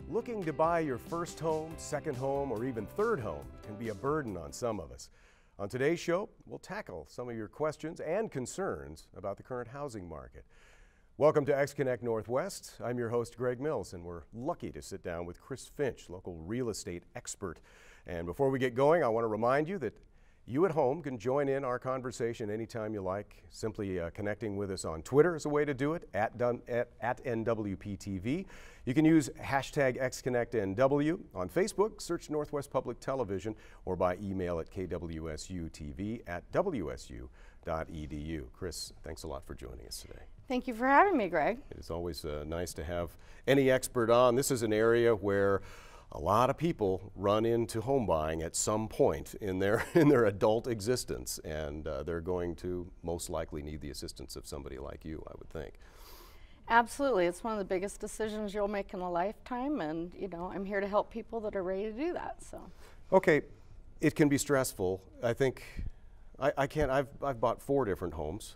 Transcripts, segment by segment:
Looking to buy your first home, second home, or even third home can be a burden on some of us. On today's show, we'll tackle some of your questions and concerns about the current housing market. Welcome to xConnect Northwest. I'm your host, Greg Mills, and we're lucky to sit down with Chris Finch, local real estate expert. And before we get going, I want to remind you that you at home can join in our conversation anytime you like. Simply connecting with us on Twitter is a way to do it, at NWPTV. You can use hashtag xConnectNW. On Facebook, search Northwest Public Television, or by email at kwsutv@wsu.edu. Chris, thanks a lot for joining us today. Thank you for having me, Greg. It is always nice to have any expert on. This is an area where a lot of people run into home buying at some point in their adult existence, and they're going to most likely need the assistance of somebody like you, I would think. Absolutely. It's one of the biggest decisions you'll make in a lifetime, and I'm here to help people that are ready to do that. So. Okay, it can be stressful. I think I've bought 4 different homes,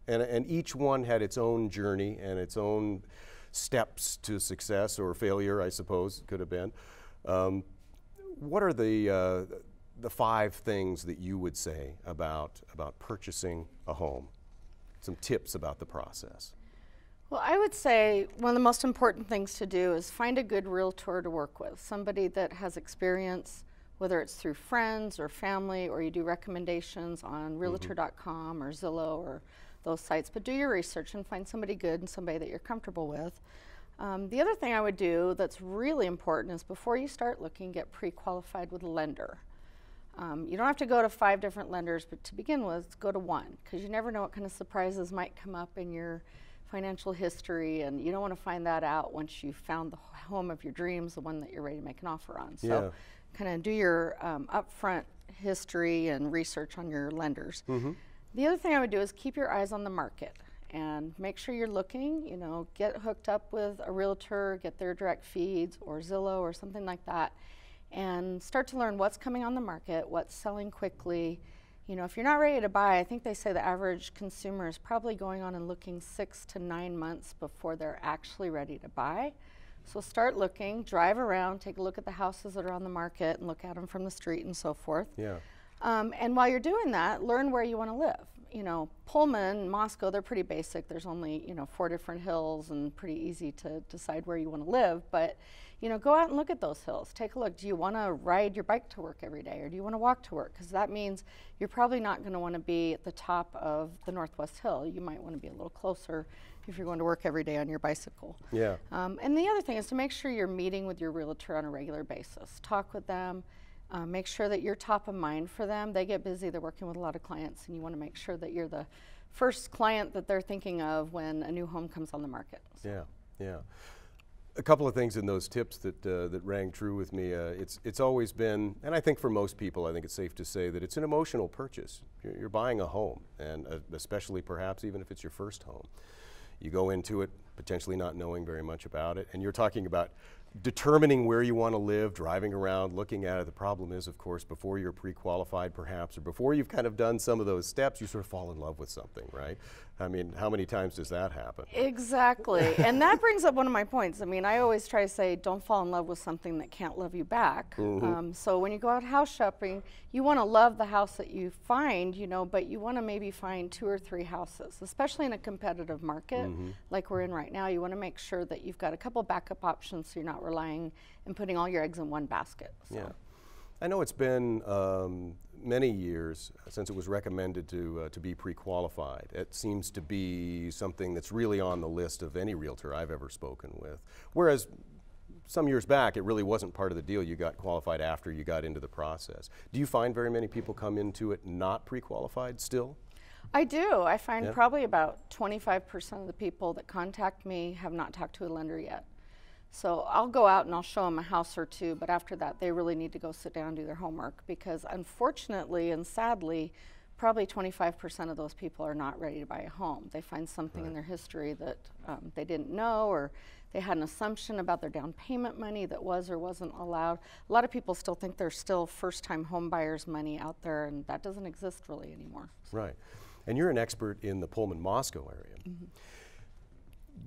and each one had its own journey and its own steps to success or failure, I suppose it could have been. What are the 5 things that you would say about purchasing a home? Some tips about the process. Well, I would say one of the most important things to do is find a good realtor to work with, somebody that has experience, whether it's through friends or family, or you do recommendations on realtor.com or Zillow or those sites, but do your research and find somebody good and somebody that you're comfortable with. The other thing I would do that's really important is before you start looking, get pre-qualified with a lender. You don't have to go to 5 different lenders, but to begin with, go to one, because you never know what kind of surprises might come up in your financial history, and you don't want to find that out once you've found the home of your dreams, the one that you're ready to make an offer on. So kind of do your upfront history and research on your lenders. The other thing I would do is keep your eyes on the market and make sure you're looking, get hooked up with a realtor, get their direct feeds or Zillow or something like that, and start to learn what's coming on the market, what's selling quickly. If you're not ready to buy, I think they say the average consumer is probably going on and looking 6 to 9 months before they're actually ready to buy. So start looking, drive around, take a look at the houses that are on the market and look at them from the street and so forth. Yeah. And while you're doing that, learn where you want to live. Pullman, Moscow, they're pretty basic. There's only, 4 different hills and pretty easy to decide where you want to live. But, go out and look at those hills. Take a look. Do you want to ride your bike to work every day, or do you want to walk to work? Because that means you're probably not going to want to be at the top of the Northwest Hill. You might want to be a little closer if you're going to work every day on your bicycle. Yeah. And the other thing is to make sure you're meeting with your realtor on a regular basis. Talk with them. Make sure that you're top of mind for them. They get busy. They're working with a lot of clients, and you want to make sure that you're the first client that they're thinking of when a new home comes on the market. So. Yeah. A couple of things in those tips that rang true with me. It's always been, and I think for most people, I think it's safe to say that it's an emotional purchase. You're buying a home, and especially perhaps even if it's your first home. You go into it potentially not knowing very much about it, and you're talking about determining where you want to live, driving around, looking at it. The problem is, of course, before you're pre-qualified perhaps, or before you've kind of done some of those steps, you sort of fall in love with something, right? I mean, how many times does that happen? Exactly. And that brings up one of my points. I mean, I always try to say, don't fall in love with something that can't love you back. So when you go out house shopping, you want to love the house that you find, but you want to maybe find 2 or 3 houses, especially in a competitive market like we're in right now. You want to make sure that you've got a couple backup options so you're not relying and putting all your eggs in one basket. So. Yeah. I know it's been many years since it was recommended to be pre-qualified. It seems to be something that's really on the list of any realtor I've ever spoken with. Whereas some years back, it really wasn't part of the deal. You got qualified after you got into the process. Do you find very many people come into it not pre-qualified still? I do. I find probably about 25% of the people that contact me have not talked to a lender yet. So I'll go out and I'll show them a house or 2, but after that they really need to go sit down and do their homework, because unfortunately and sadly, probably 25% of those people are not ready to buy a home. They find something in their history that they didn't know, or they had an assumption about their down payment money that was or wasn't allowed. A lot of people still think there's still first-time home buyers money out there, and that doesn't exist really anymore. Right. And you're an expert in the Pullman-Moscow area.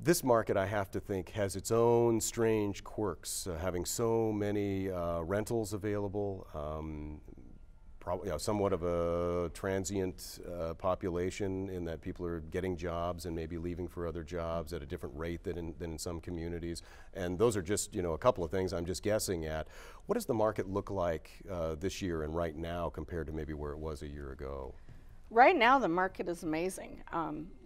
This market, I have to think, has its own strange quirks, having so many rentals available, probably somewhat of a transient population in that people are getting jobs and maybe leaving for other jobs at a different rate than in some communities. And those are just, you know, a couple of things I'm just guessing at. What does the market look like this year and right now compared to maybe where it was a year ago? Right now, the market is amazing.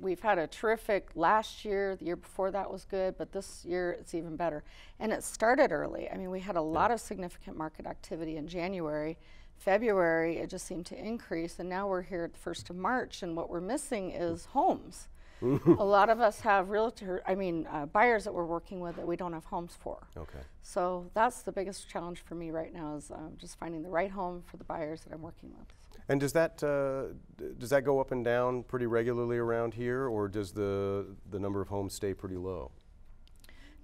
We've had a terrific last year. The year before that was good, but this year it's even better. And it started early. I mean, we had a lot of significant market activity in January. February, it just seemed to increase, and now we're here at the 1st of March, and what we're missing is homes. A lot of us have buyers that we're working with that we don't have homes for. Okay. So that's the biggest challenge for me right now is just finding the right home for the buyers that I'm working with. And does that go up and down pretty regularly around here, or does the number of homes stay pretty low?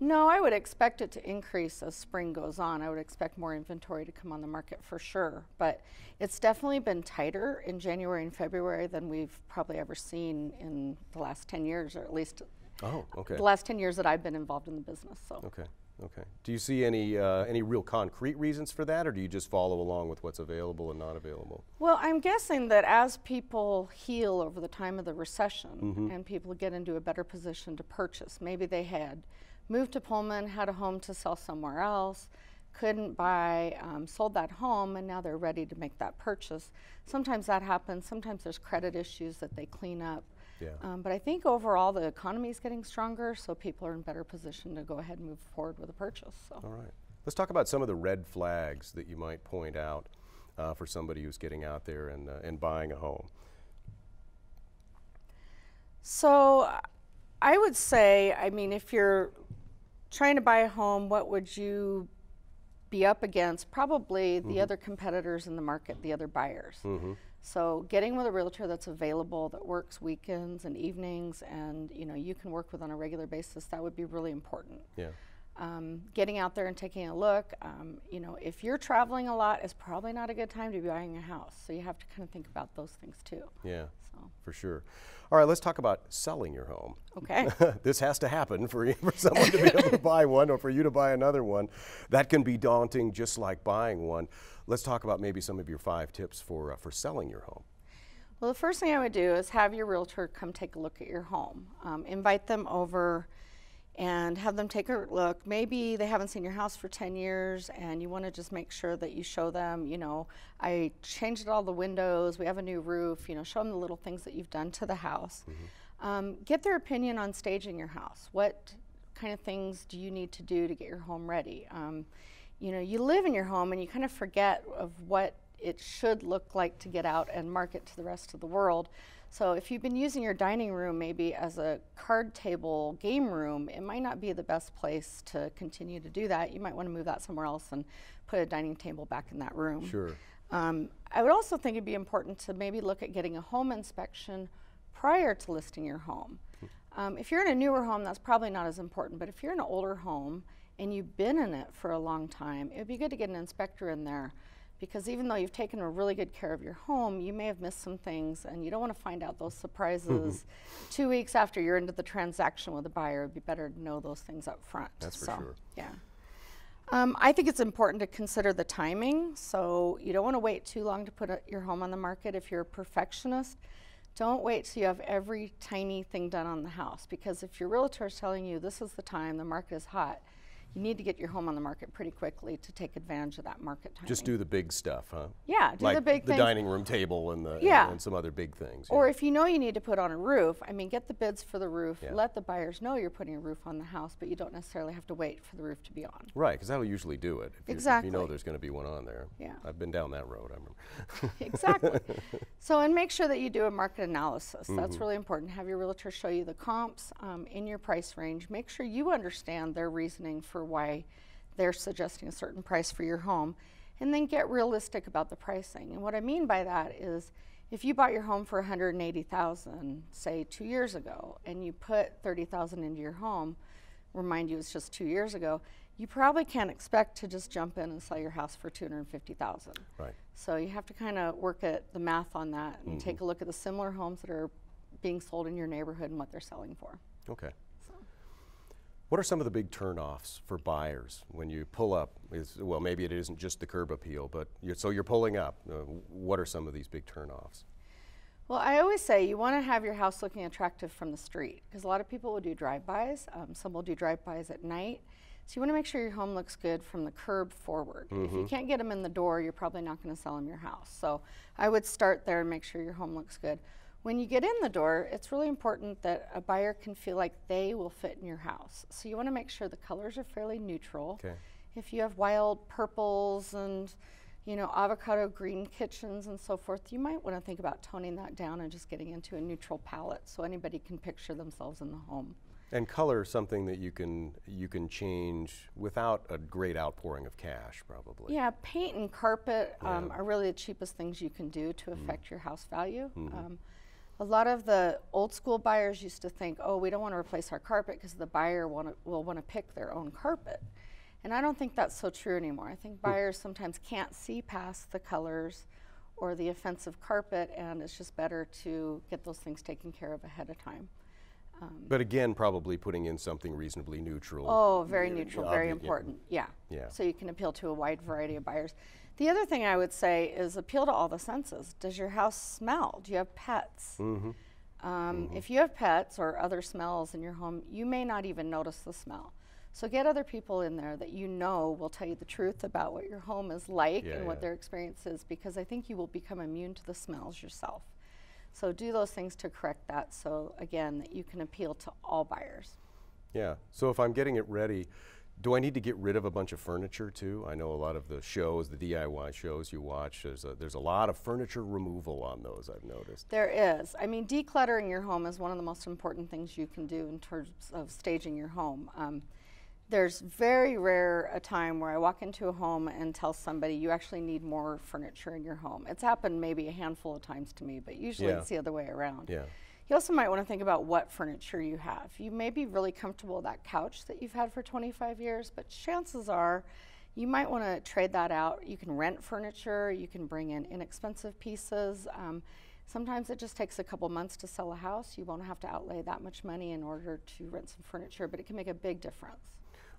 No, I would expect it to increase as spring goes on. I would expect more inventory to come on the market for sure, but it's definitely been tighter in January and February than we've probably ever seen in the last 10 years, or at least the last 10 years that I've been involved in the business. So. Okay. Okay. Do you see any real concrete reasons for that, or do you just follow along with what's available and not available? Well, I'm guessing that as people heal over the time of the recession and people get into a better position to purchase, maybe they had moved to Pullman, had a home to sell somewhere else, couldn't buy, sold that home, and now they're ready to make that purchase. Sometimes that happens. Sometimes there's credit issues that they clean up. Yeah. But I think overall the economy is getting stronger, so people are in better position to go ahead and move forward with a purchase. So. All right. Let's talk about some of the red flags that you might point out for somebody who's getting out there and buying a home. So I would say, I mean, if you're trying to buy a home, what would you be up against? Probably the other competitors in the market, the other buyers. So getting with a realtor that's available, that works weekends and evenings, and you can work with on a regular basis, that would be really important. Yeah. Getting out there and taking a look, if you're traveling a lot, it's probably not a good time to be buying a house. So you have to kind of think about those things too. Yeah, so. For sure. All right, let's talk about selling your home. Okay. This has to happen for someone to be able to buy one or for you to buy another one. That can be daunting just like buying one. Let's talk about maybe some of your 5 tips for selling your home. Well, the first thing I would do is have your realtor come take a look at your home. Invite them over and have them take a look. Maybe they haven't seen your house for 10 years and you want to just make sure that you show them, I changed all the windows, we have a new roof, show them the little things that you've done to the house. Get their opinion on staging your house. What kind of things do you need to do to get your home ready? You live in your home and you kind of forget of what it should look like to get out and market to the rest of the world. So if you've been using your dining room maybe as a card table game room, it might not be the best place to continue to do that. You might want to move that somewhere else and put a dining table back in that room. Sure. I would also think it'd be important to maybe look at getting a home inspection prior to listing your home. If you're in a newer home, that's probably not as important, but if you're in an older home and you've been in it for a long time, it would be good to get an inspector in there. Because even though you've taken a really good care of your home, you may have missed some things, and you don't want to find out those surprises 2 weeks after you're into the transaction with a buyer. It'd be better to know those things up front. That's for sure. Yeah. I think it's important to consider the timing. So you don't want to wait too long to put your home on the market. If you're a perfectionist, don't wait till you have every tiny thing done on the house. Because if your realtor is telling you this is the time, the market is hot, you need to get your home on the market pretty quickly to take advantage of that market timing. Just do the big stuff, huh? Yeah, do the big things. Like the dining room table and and some other big things. Or if you know you need to put on a roof, get the bids for the roof, Yeah. let the buyers know you're putting a roof on the house, but you don't necessarily have to wait for the roof to be on. Right, because that'll usually do it. If Exactly. you know there's going to be one on there. Yeah. I've been down that road, I remember. Exactly. So, and make sure that you do a market analysis. That's really important. Have your realtor show you the comps in your price range. Make sure you understand their reasoning for why they're suggesting a certain price for your home, and then get realistic about the pricing. And what I mean by that is if you bought your home for $180,000, say 2 years ago, and you put $30,000 into your home, remind you it's just 2 years ago, you probably can't expect to just jump in and sell your house for $250,000. Right. So you have to kind of work at the math on that and take a look at the similar homes that are being sold in your neighborhood and what they're selling for. Okay. What are some of the big turnoffs for buyers when you pull up? Well, maybe it isn't just the curb appeal, but so you're pulling up. What are some of these big turnoffs? Well, I always say you want to have your house looking attractive from the street, because a lot of people will do drive-bys. Some will do drive-bys at night. So you want to make sure your home looks good from the curb forward. If you can't get them in the door, you're probably not going to sell them your house. So I would start there and make sure your home looks good. When you get in the door, it's really important that a buyer can feel like they will fit in your house. So you want to make sure the colors are fairly neutral. Okay. If you have wild purples and avocado green kitchens and so forth, you might want to think about toning that down and just getting into a neutral palette so anybody can picture themselves in the home. And color is something that you can change without a great outpouring of cash, probably. Yeah, paint and carpet are really the cheapest things you can do to affect your house value. A lot of the old school buyers used to think, oh, we don't want to replace our carpet because the buyer will want to pick their own carpet. And I don't think that's so true anymore. I think buyers sometimes can't see past the colors or the offensive carpet, and it's just better to get those things taken care of ahead of time. But again, probably putting in something reasonably neutral. Oh, very neutral, very important. Yeah. Yeah. So you can appeal to a wide variety of buyers. The other thing I would say is appeal to all the senses. Does your house smell? Do you have pets? If you have pets or other smells in your home, you may not even notice the smell. So get other people in there that you know will tell you the truth about what your home is like and what their experience is, because I think you will become immune to the smells yourself. So do those things to correct that, so again, that you can appeal to all buyers. Yeah, so if I'm getting it ready, do I need to get rid of a bunch of furniture too? I know a lot of the shows, the DIY shows you watch, there's a lot of furniture removal on those, I've noticed. There is. I mean, decluttering your home is one of the most important things you can do in terms of staging your home. There's very rare a time where I walk into a home and tell somebody you actually need more furniture in your home. It's happened maybe a handful of times to me, but usually it's the other way around. Yeah. You also might want to think about what furniture you have. You may be really comfortable with that couch that you've had for 25 years, but chances are you might want to trade that out. You can rent furniture, you can bring in inexpensive pieces. Sometimes it just takes a couple months to sell a house. You won't have to outlay that much money in order to rent some furniture, but it can make a big difference.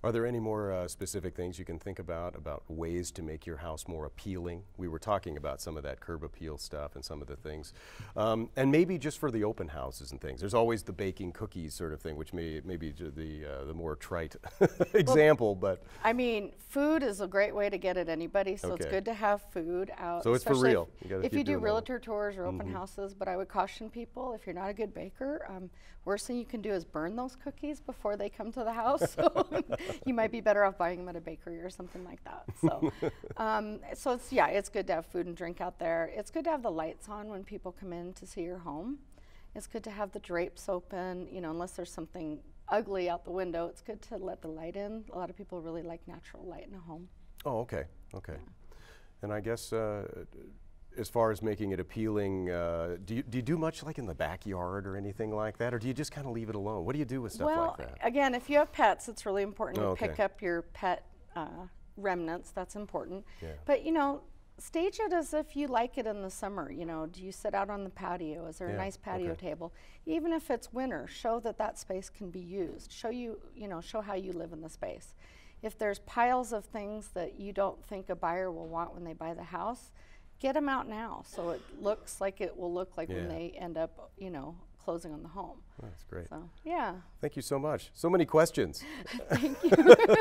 Are there any more specific things you can think about ways to make your house more appealing? We were talking about some of that curb appeal stuff and some of the things. And maybe just for the open houses and things. There's always the baking cookies sort of thing, which may be the more trite example, but. I mean, food is a great way to get at anybody, so it's good to have food out. So it's for real. If you do realtor tours or open houses, but I would caution people, if you're not a good baker, worst thing you can do is burn those cookies before they come to the house. So you might be better off buying them at a bakery or something like that. So, so it's good to have food and drink out there. It's good to have the lights on when people come in to see your home. It's good to have the drapes open, unless there's something ugly out the window. It's good to let the light in. A lot of people really like natural light in a home. Oh, okay. Yeah. And I guess as far as making it appealing, do you do much like in the backyard or anything like that, or do you just kind of leave it alone? What do you do with stuff like that? Well, again, if you have pets, it's really important to pick up your pet remnants. That's important. Yeah. But stage it as if you like it in the summer. Do you sit out on the patio? Is there a nice patio table? Even if it's winter, show that space can be used. Show how you live in the space. If there's piles of things that you don't think a buyer will want when they buy the house, get them out now so it looks like it will look like when they end up, closing on the home. That's great. So, yeah. Thank you so much. So many questions. Thank you.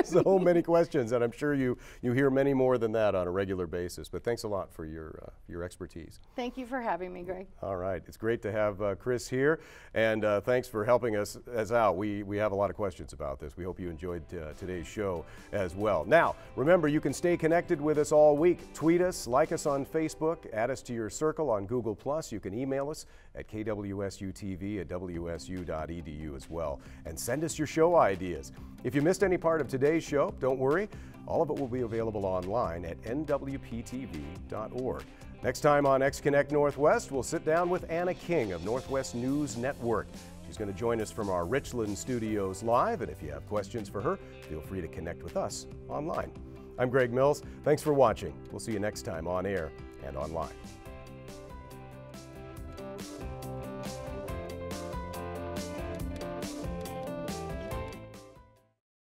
So many questions, and I'm sure you hear many more than that on a regular basis. But thanks a lot for your expertise. Thank you for having me, Greg. All right. It's great to have Chris here, and thanks for helping us out. We have a lot of questions about this. We hope you enjoyed today's show as well. Now, remember, you can stay connected with us all week. Tweet us, like us on Facebook, add us to your circle on Google+. You can email us at kwsutv@wsu.edu as well. And send us your show ideas. If you missed any part of today's show, don't worry. All of it will be available online at nwptv.org. Next time on xConnect Northwest, we'll sit down with Anna King of Northwest News Network. She's going to join us from our Richland studios live, and if you have questions for her, feel free to connect with us online. I'm Greg Mills. Thanks for watching. We'll see you next time on air and online.